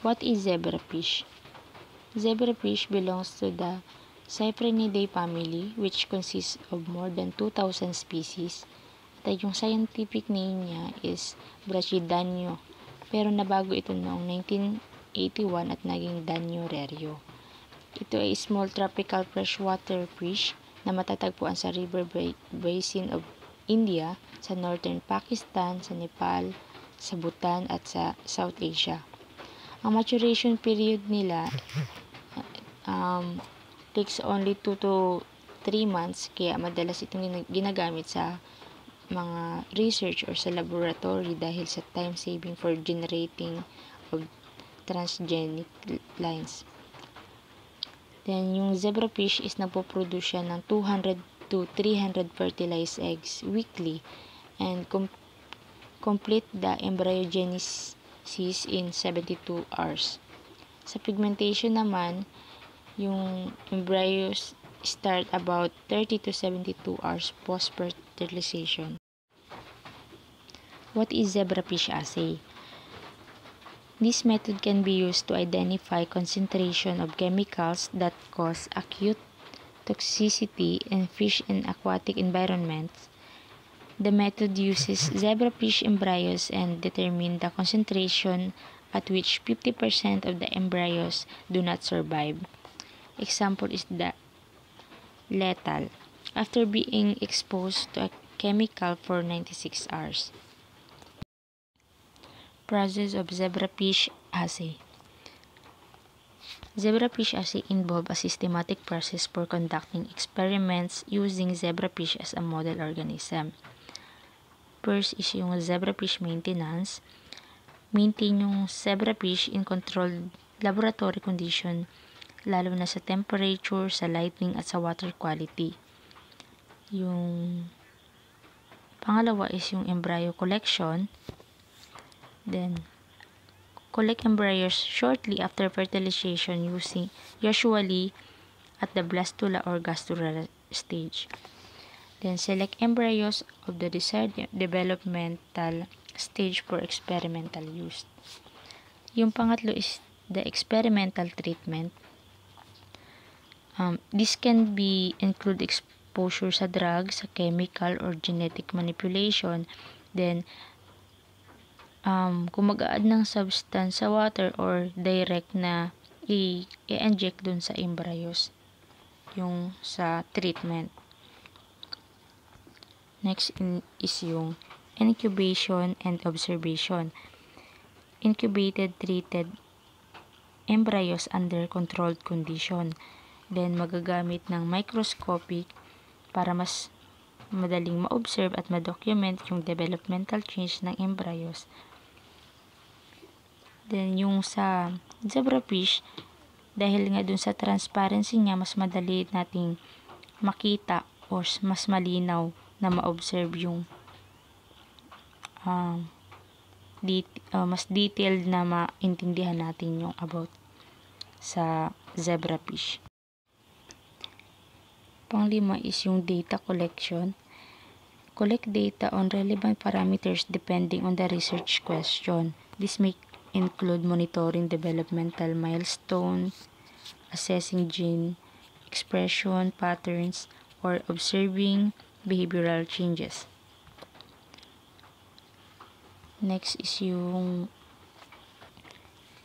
What is zebrafish? Zebrafish belongs to the Cyprinidae family, which consists of more than 2,000 species. At yung scientific name niya is Brachydanio, pero nabago ito noong 1981 at naging Danio rerio. Ito ay small tropical freshwater fish na matatagpuan sa river basin of India, sa northern Pakistan, sa Nepal, sa Bhutan at sa South Asia. Ang maturation period nila takes only 2 to 3 months, kaya madalas itong ginagamit sa mga research or sa laboratory dahil sa time saving for generating of transgenic lines. Then, yung zebrafish is nagpo-produce siya ng 200 to 300 fertilized eggs weekly and complete the embryogenesis in 72 hours. Sa pigmentation naman, yung embryos start about 30 to 72 hours post-fertilization. What is zebrafish assay? This method can be used to identify concentration of chemicals that cause acute toxicity in fish in aquatic environments. The method uses zebrafish embryos and determine the concentration at which 50% of the embryos do not survive. Example is the lethal, after being exposed to a chemical for 96 hours. Process of zebrafish assay. Zebrafish assay involve a systematic process for conducting experiments using zebrafish as a model organism. First is yung zebrafish maintenance. Maintain yung zebrafish in controlled laboratory condition, lalo na sa temperature, sa lighting at sa water quality. Yung pangalawa is yung embryo collection. Then, collect embryos shortly after fertilization usually at the blastula or gastrula stage. Then, select embryos of the desired developmental stage for experimental use. Yung pangatlo is the experimental treatment. This can include exposure sa drug, sa chemical or genetic manipulation. Then, kung mag-a-add ng substance sa water or direct na i-inject dun sa embryos, yung sa treatment. Next is yung incubation and observation. Incubated treated embryos under controlled condition. Then, magagamit ng microscopic para mas madaling ma-observe at ma-document yung developmental change ng embryos. Then, yung sa zebrafish, dahil nga dun sa transparency niya, mas madali nating makita o mas malinaw na ma-observe yung mas detailed na maintindihan natin yung about sa zebrafish. Panglima is yung data collection. Collect data on relevant parameters depending on the research question. This may include monitoring developmental milestones, assessing gene expression patterns, or observing behavioral changes. Next is yung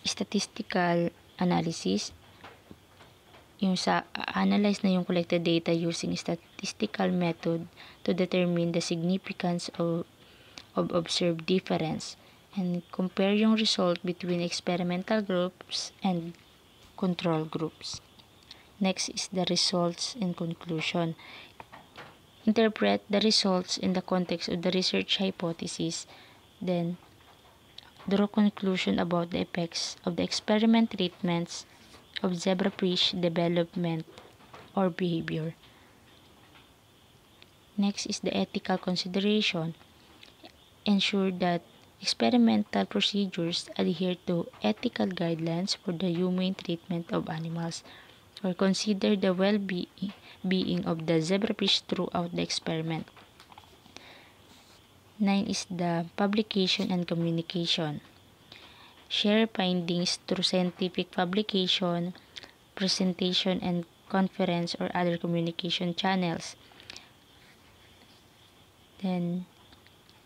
statistical analysis. Yung sa analyze na yung collected data using statistical method to determine the significance of observed difference and compare yung result between experimental groups and control groups. Next is the results and conclusion. Interpret the results in the context of the research hypothesis, then draw conclusion about the effects of the experiment treatments of zebrafish development or behavior. Next is the ethical consideration. Ensure that experimental procedures adhere to ethical guidelines for the humane treatment of animals, or consider the well-being of the zebrafish throughout the experiment. 9 is the publication and communication. share findings through scientific publication, presentation, and conference or other communication channels. Then,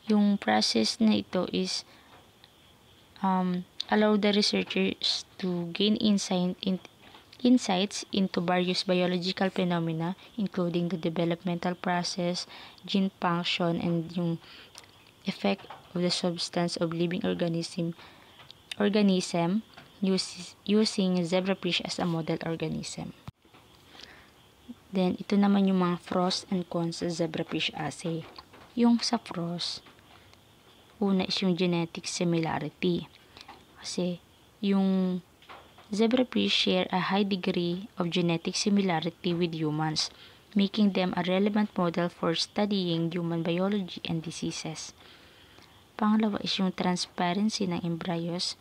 yung process na ito is allow the researchers to gain insights into various biological phenomena, including the developmental process, gene function, and yung effect of the substance of living organism using zebrafish as a model organism. Then, ito naman yung mga pros and cons sa zebrafish assay. Yung sa pros, una is yung genetic similarity. Kasi, yung zebrafish share a high degree of genetic similarity with humans, making them a relevant model for studying human biology and diseases. Pangalawa is yung transparency ng embryos.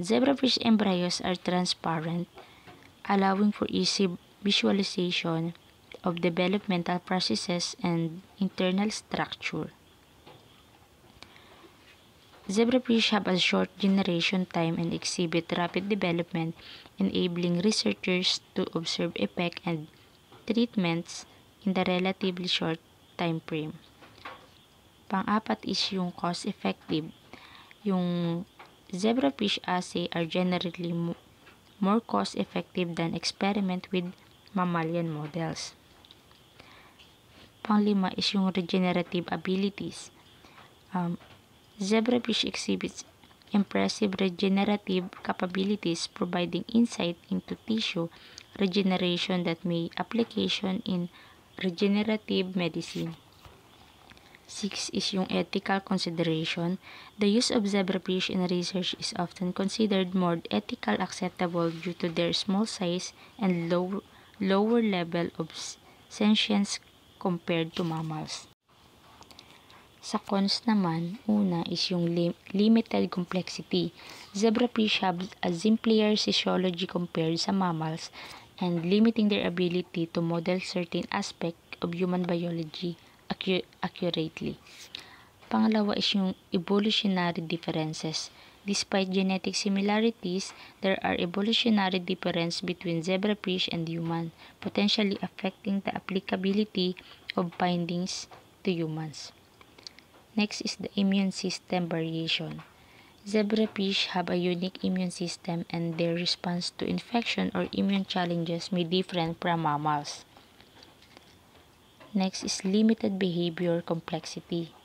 Zebrafish embryos are transparent, allowing for easy visualization of developmental processes and internal structure. Zebrafish have a short generation time and exhibit rapid development, enabling researchers to observe effect and treatments in the relatively short time frame. Pang-apat is yung cost-effective. Yung zebrafish assay are generally more cost-effective than experiment with mammalian models. Pang-lima is yung regenerative abilities. Zebrafish exhibits impressive regenerative capabilities, providing insight into tissue regeneration that may application in regenerative medicine. 6 is yung ethical consideration. The use of zebrafish in research is often considered more ethical acceptable due to their small size and lower level of sentience compared to mammals. Sa cons naman, una is yung limited complexity. Zebrafish have a simpler physiology compared sa mammals and limiting their ability to model certain aspects of human biology accurately. Pangalawa is yung evolutionary differences. Despite genetic similarities, there are evolutionary differences between zebrafish and human, potentially affecting the applicability of findings to humans. Next is the immune system variation. Zebrafish have a unique immune system and their response to infection or immune challenges may differ from mammals. Next is limited behavior complexity.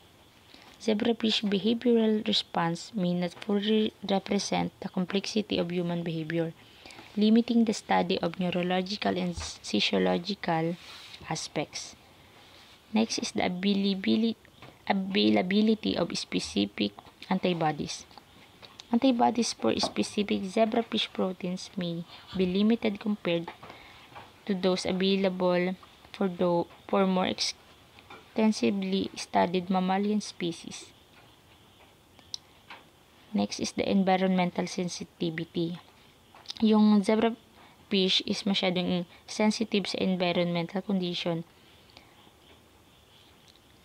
Zebrafish behavioral response may not fully represent the complexity of human behavior, limiting the study of neurological and physiological aspects. Next is the availability of specific antibodies. Antibodies for specific zebrafish proteins may be limited compared to those available for more extensively studied mammalian species. Next is the environmental sensitivity. Yung zebrafish is masyadong sensitive sa environmental condition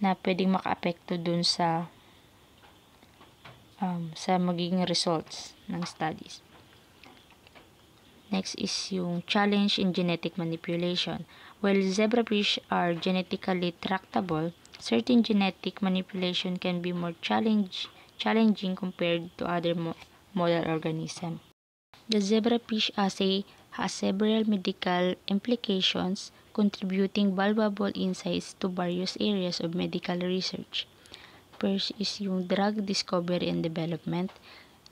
na pwedeng maka-apekto dun sa magiging results ng studies. Next is yung challenge in genetic manipulation. While zebrafish are genetically tractable, certain genetic manipulation can be more challenging compared to other model organisms. The zebrafish assay has several medical implications, contributing valuable insights to various areas of medical research. First is yung drug discovery and development.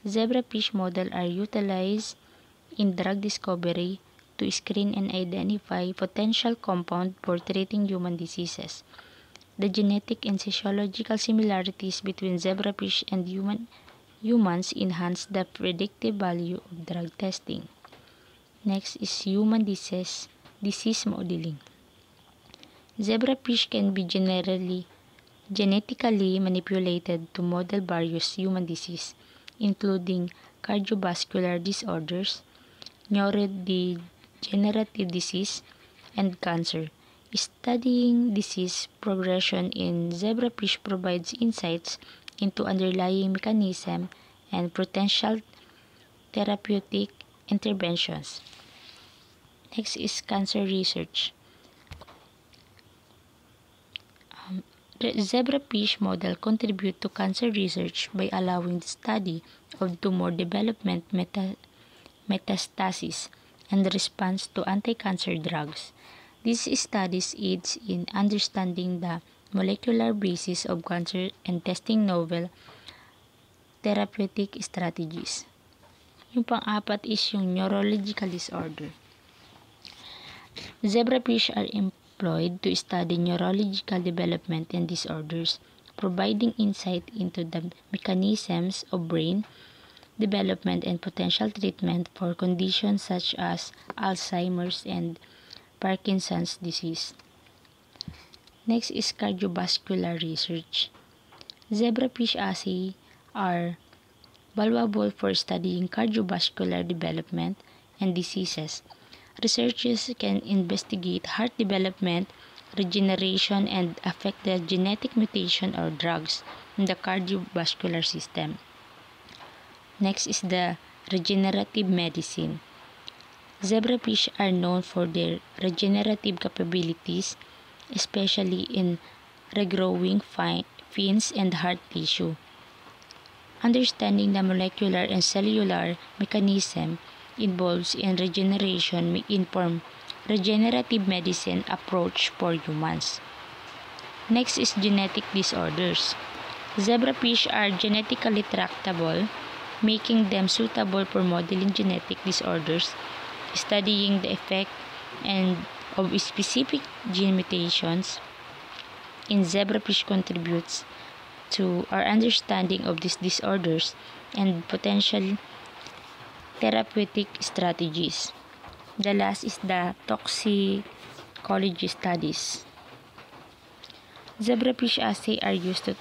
Zebrafish model are utilized in drug discovery to screen and identify potential compounds for treating human diseases. The genetic and physiological similarities between zebrafish and humans enhance the predictive value of drug testing. Next is human disease modeling. Zebrafish can be genetically manipulated to model various human diseases, including cardiovascular disorders, neurodegenerative disease, and cancer. Studying disease progression in zebrafish provides insights into underlying mechanism and potential therapeutic interventions. Next is cancer research. The zebrafish model contribute to cancer research by allowing the study of tumor development, metastasis, and response to anti-cancer drugs. These studies aids in understanding the molecular basis of cancer and testing novel therapeutic strategies. Yung pang-apat is yung neurological disorder. Zebrafish are employed to study neurological development and disorders, providing insight into the mechanisms of brain development and potential treatment for conditions such as Alzheimer's and Parkinson's disease. Next is cardiovascular research. Zebrafish assays are valuable for studying cardiovascular development and diseases. Researchers can investigate heart development, regeneration, and affect the genetic mutation or drugs in the cardiovascular system. Next is the regenerative medicine. Zebrafish are known for their regenerative capabilities, especially in regrowing fins and heart tissue. Understanding the molecular and cellular mechanism involved in regeneration may inform regenerative medicine approach for humans. Next is genetic disorders. Zebrafish are genetically tractable, making them suitable for modeling genetic disorders. Studying the effect of specific gene mutations in zebrafish contributes to our understanding of these disorders and potential therapeutic strategies. The last is the toxicology studies. Zebrafish assays are used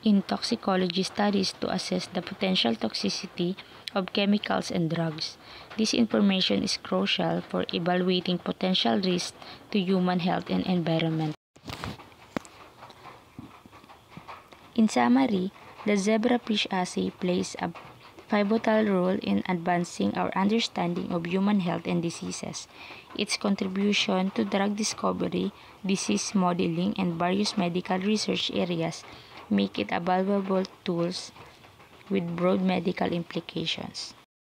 in toxicology studies to assess the potential toxicity of chemicals and drugs. This information is crucial for evaluating potential risks to human health and environment. In summary, the zebrafish assay plays a pivotal role in advancing our understanding of human health and diseases. Its contribution to drug discovery, disease modeling, and various medical research areas make it a valuable tool with broad medical implications.